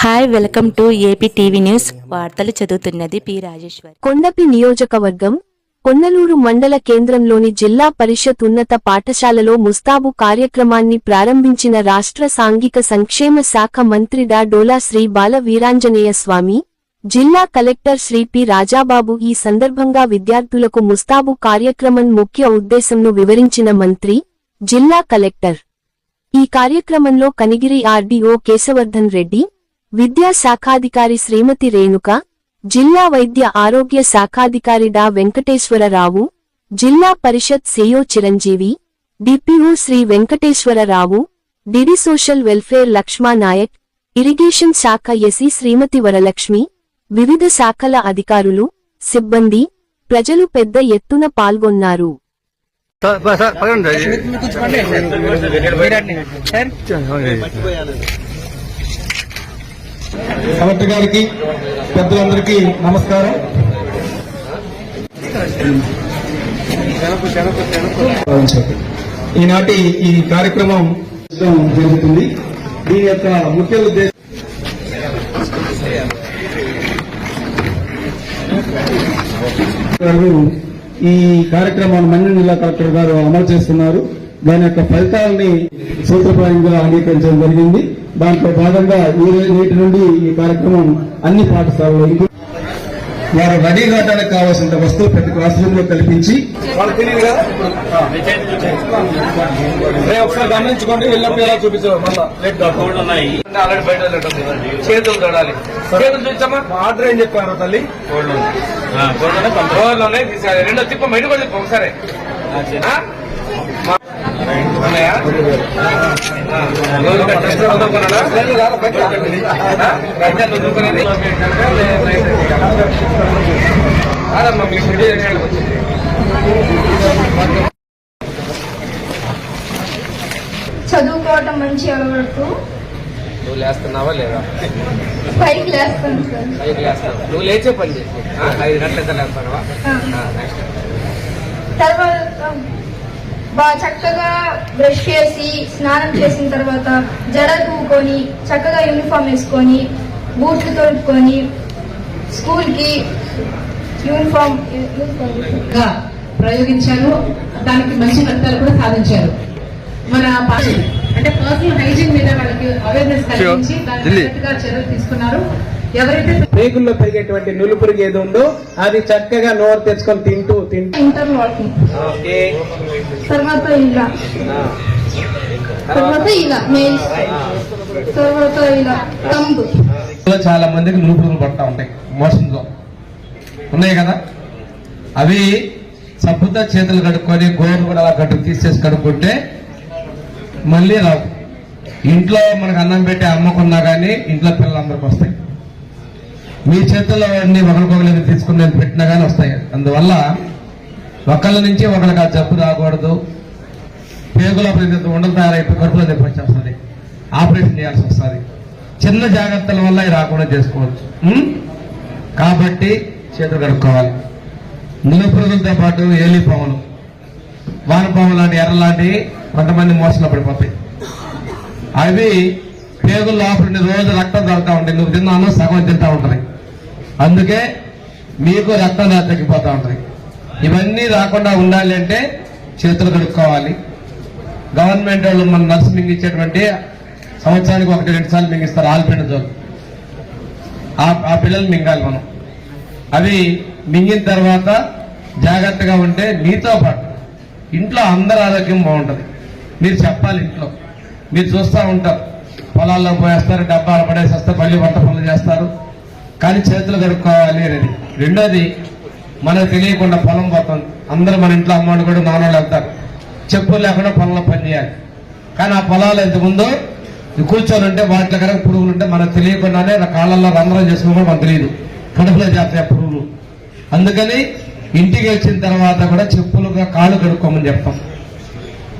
Hi, welcome to AP TV news. వార్తలు చదువుతున్నది P Rajeshwar. Kondapi నియోజకవర్గం కొన్నలూరు మండల కేంద్రంలోని జిల్లా పరిషత్ ఉన్నత పాఠశాలలో ముస్తాబు కార్యక్రమాన్ని ప్రారంభించిన రాష్ట్ర సాంఘిక సంక్షేమ శాఖ మంత్రి డోలా శ్రీ బాల వీరాంజనేయ స్వామి, జిల్లా కలెక్టర్ శ్రీ పి రాజాబాబు. ఈ సందర్భంగా విద్యార్థులకు ముస్తాబు కార్యక్రమం ముఖ్య ఉద్దేశంను వివరించిన మంత్రి, జిల్లా కలెక్టర్. ఈ కార్యక్రమంలో కనిగిరి ఆర్డీఓ కేశవర్ధన్ రెడ్డి, విద్యా శాఖాధికారి శ్రీమతి రేణుక, జిల్లా వైద్య ఆరోగ్య శాఖాధికారి డా Venkateswararao, Zilla Parishad CEO Chiranjeevi, DPO Sri Venkateswararao, DD social welfare Lakshma Naik, irrigation శాఖ ఎసి శ్రీమతి వరలక్ష్మి, వివిధ శాఖల అధికారులు, సిబ్బంది, ప్రజలు పెద్ద ఎత్తున పాల్గొన్నారు. కలెక్టర్ గారికి, పెద్దలందరికీ నమస్కారం. ఈనాటి ఈ కార్యక్రమం జరుగుతుంది. దీని యొక్క ముఖ్య ఉద్దేశం ఈ కార్యక్రమాన్ని మన్యం జిల్లా కలెక్టర్ గారు అమలు చేస్తున్నారు. దాని యొక్క ఫలితాలని సూత్రప్రాయంగా అంగీకరించడం జరిగింది. దాంట్లో భాగంగా నేటి నుండి ఈ కార్యక్రమం అన్ని పాఠశాలలో వారు రెడీ కావడానికి కావాల్సిన వస్తువులు ప్రతి క్లాస్ రూమ్ లో కల్పించి ఒకసారి గమనించుకోండి. వెళ్ళినప్పుడు ఎలా చూపించారు ఆల్రెడీ బయట చేతులు చూడాలి. చేతులు చూపించమ్మా. ఆర్డర్ ఏం చెప్పారు తల్లి? రెండో తిప్ప మైండ్ కూడా తిప్ప ఒకసారి. చదువుకోవటం మంచి అలవాటు. నువ్వు లేస్తున్నావా లేదా? పైకి లేస్తాను సార్. పైకి లేస్తావు. నువ్వు లేచే పని చేసి 5 గంటల లేస్తావా? తర్వాత బాగా చక్కగా బ్రష్ చేసి స్నానం చేసిన తర్వాత జడ దూకొని చక్కగా యూనిఫామ్ వేసుకొని బూట్లు తొడుక్కొని స్కూల్ కి యూనిఫామ్ ప్రయోగించారు. దానికి మంచి ఫలితాలు కూడా సాధించారు. మన అంటే పర్సనల్ హైజీన్ మీద వాళ్ళకి అవేర్నెస్ కలిగించి దానికి చర్యలు తీసుకున్నారు. ఎవరైతే రేగుల్లో పెరిగేటువంటి నులు పురుగు ఏది ఉందో అది చక్కగా నోరు తెచ్చుకొని తింటూ ఇంటర్ వాకింగ్, తర్వాత ఇలా, తర్వాత ఇలా నెయిల్స్, తర్వాత ఇలా తంబు. చాలా మందికి నులు పురుగులు పడతా ఉంటాయి. మోషన్ లో ఉన్నాయి కదా, అవి సబ్బుతో చేతులు కడుక్కొని గోర్లు కూడా అలా తీసేసి కడుక్కుంటే మళ్ళీ రావు. ఇంట్లో మనకు అన్నం పెట్టి అమ్మకున్నా కానీ ఇంట్లో పిల్లలందరికీ వస్తాయి. మీ చేతుల్లో అన్ని ఒకరికొకరికి తీసుకుని నేను పెట్టినా కానీ వస్తాయి. అందువల్ల ఒకళ్ళ నుంచి ఒకరికి ఆ జబ్బు రాకూడదు. పేగులో ఉండలు తయారైపోయి కడుపులో నొప్పి వచ్చేస్తుంది, ఆపరేషన్ చేయాల్సి వస్తుంది. చిన్న జాగ్రత్తల వల్ల ఇది రాకుండా చేసుకోవచ్చు. కాబట్టి చేతులు కడుక్కోవాలి. నులు పురుగులతో పాటు ఏలిపాములు, వానపాములు లాంటి ఎర్రలాంటివి కొంతమంది మోసంలో పడిపోతాయి. అవి పేగులు లోపల రోజు రక్తం తాగుతూ ఉంటాయి. నువ్వు తిన్నాను సగం తింటా ఉంటాయి. అందుకే మీకు రక్తం తగ్గిపోతూ ఉంటుంది. ఇవన్నీ రాకుండా ఉండాలి అంటే చేతులు కడుక్కోవాలి. గవర్నమెంట్ వాళ్ళు మన నర్సు మింగించేటువంటి సంవత్సరానికి 1-2 సార్లు మింగిస్తారు ఆల్పెండ జోలు. ఆ పిల్లలు మింగాలి మనం. అవి మింగిన తర్వాత జాగ్రత్తగా ఉంటే మీతో పాటు ఇంట్లో అందరి ఆరోగ్యం బాగుంటుంది. మీరు చెప్పాలి. ఇంట్లో మీరు చూస్తూ ఉంటారు, పొలాల్లో పోయేస్తారు, డబ్బాలు పడేసేస్తారు, మళ్ళీ వంట పనులు చేస్తారు. కానీ చేతులు కడుక్కోవాలి అనేది. రెండోది, మనకు తెలియకుండా పొలం పోతుంది. అందరూ మన ఇంట్లో అమ్మవాళ్ళు కూడా నాన్నోళ్ళు వెళ్తారు, చెప్పులు లేకుండా పొలంలో పని చేయాలి. కానీ ఆ పొలాలు ఎంతముందో కూర్చొని ఉంటే వాటిలో కనుక పురుగులు ఉంటే మనకు తెలియకుండానే కాళ్ళల్లో రంధ్రం చేసుకుని కూడా మనకు తెలియదు, కడుపులో చేస్తాయి పురుగులు. అందుకని ఇంటికి వచ్చిన తర్వాత కూడా చెప్పులుగా కాళ్ళు కడుక్కోమని చెప్తాం.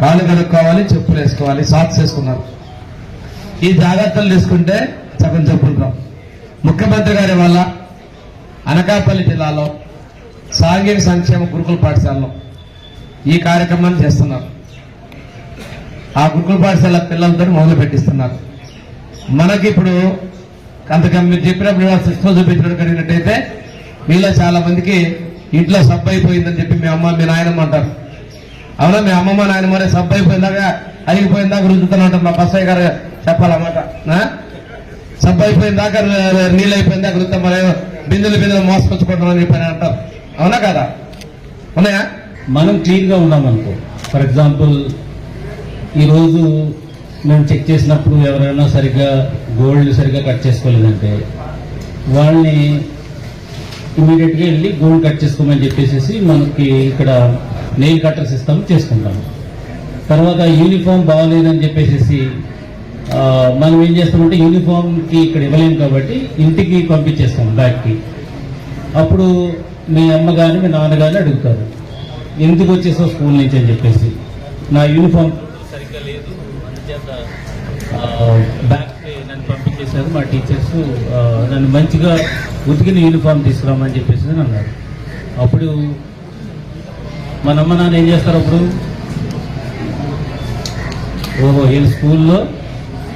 కాళ్ళు కడుక్కోవాలి, చెప్పులు వేసుకోవాలి. సాక్స్ వేసుకున్నారు. ఈ జాగ్రత్తలు తీసుకుంటే సగం చెప్పులు రావు. ముఖ్యమంత్రి గారి వల్ల అనకాపల్లి జిల్లాలో సాంఘిక సంక్షేమ గురుకుల పాఠశాలలో ఈ కార్యక్రమాన్ని చేస్తున్నారు. ఆ గురుకుల పాఠశాల పిల్లలతో మొదలు పెట్టిస్తున్నారు. మనకి ఇప్పుడు అంతకన్నా మీరు చెప్పినప్పుడు సిస్టమ్ చూపించడం కలిగినట్టయితే మీలో చాలా మందికి ఇంట్లో సబ్బు అయిపోయిందని చెప్పి మీ అమ్మ మీ నాయనమ్మ అంటారు. అవునా? మీ అమ్మమ్మ నాయనమ్మ సబ్బు అయిపోయిందాకా అయిపోయిందాకా రుద్దుతున్నట్టు మా బస్సయ్య గారు చెప్పాలన్నమాట. సబ్బు అయిపోయిందాకా నీళ్ళు అయిపోయిందాకా రుద్దాం, బిందులు మోసుకొచ్చుకుంటామని చెప్పి అంటారు. అవునా కదా? ఉన్నాయా? మనం క్లీన్ గా ఉన్నామనుకో, ఫర్ ఎగ్జాంపుల్ ఈరోజు మేము చెక్ చేసినప్పుడు ఎవరైనా సరిగ్గా గోల్డ్ సరిగ్గా కట్ చేసుకోలేదంటే వాళ్ళని ఇమీడియట్ గా వెళ్ళి గోల్డ్ కట్ చేసుకోమని చెప్పేసి మనకి ఇక్కడ నెయిల్ కట్టర్స్ ఇస్తాము, చేసుకుంటాము. తర్వాత యూనిఫామ్ బాగలేదని చెప్పేసి మనం ఏం చేస్తామంటే యూనిఫామ్ కి ఇక్కడ ఇవ్వలేము కాబట్టి ఇంటికి పంపించేస్తాం బ్యాగ్ కి. అప్పుడు మీ అమ్మ కానీ మీ నాన్న కానీ అడుగుతారు, ఎందుకు వచ్చేసావు స్కూల్ నుంచి అని చెప్పేసి. నా యూనిఫామ్ సరిగ్గా లేదు, అందుచేత బ్యాగ్ నన్ను పంపించేశారు మా టీచర్స్, నన్ను మంచిగా ఉతికిన యూనిఫామ్ తీసుకురామని చెప్పేసి అన్నారు. అప్పుడు మన అమ్మ నాన్న ఏం చేస్తారు, అప్పుడు ఓహో వీళ్ళు స్కూల్లో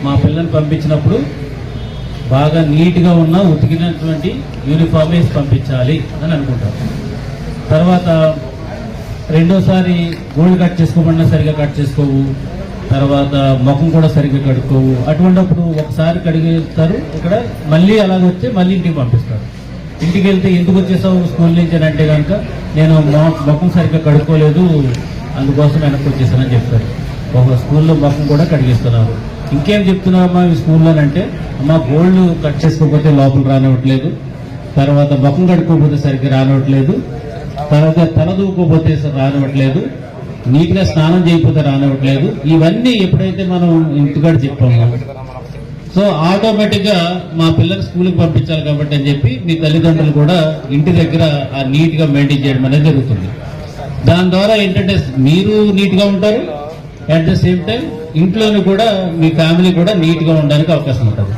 మా పిల్లల్ని పంపించినప్పుడు బాగా నీట్గా ఉన్న ఉతికినటువంటి యూనిఫామ్ వేసి పంపించాలి అని అనుకుంటారు. తర్వాత రెండోసారి గోల్డ్ కట్ చేసుకోమన్నా సరిగా కట్ చేసుకోవు, తర్వాత ముఖం కూడా సరిగ్గా కడుక్కోవు. అటువంటిప్పుడు ఒకసారి కడిగేస్తారు, ఇక్కడ మళ్ళీ అలాగే వచ్చి మళ్ళీ ఇంటికి పంపిస్తారు. ఇంటికి వెళ్తే ఎందుకు వచ్చేసావు స్కూల్ నుంచి అని అంటే కనుక నేను ముఖం సరిగ్గా కడుక్కోలేదు అందుకోసం వెనక్కి వచ్చేసానని చెప్తారు. ఒక స్కూల్లో ముఖం కూడా కడిగిస్తున్నారు. ఇంకేం చెప్తున్నారమ్మా ఈ స్కూల్లో అంటే, అమ్మా గోల్డ్ కట్ చేసుకోకపోతే లోపల రానివ్వట్లేదు, తర్వాత ముఖం కడుక్కోకపోతే సరిగ్గా రానివ్వట్లేదు, తర్వాత తల దూకోపోతే రానివ్వట్లేదు, నీట్ గా స్నానం చేయకపోతే రానివ్వట్లేదు. ఇవన్నీ ఎప్పుడైతే మనం ఇంటికాడ చెప్పామో సో ఆటోమేటిక్ గా మా పిల్లలు స్కూల్కి పంపించాలి కాబట్టి అని చెప్పి మీ తల్లిదండ్రులు కూడా ఇంటి దగ్గర ఆ నీట్ గా మెయింటైన్ చేయడం అనేది జరుగుతుంది. దాని ద్వారా ఏంటంటే మీరు నీట్ గా ఉంటారు, అట్ ద సేమ్ టైం ఇంట్లోని కూడా మీ ఫ్యామిలీ కూడా నీట్ గా ఉండడానికి అవకాశం ఉంటుంది.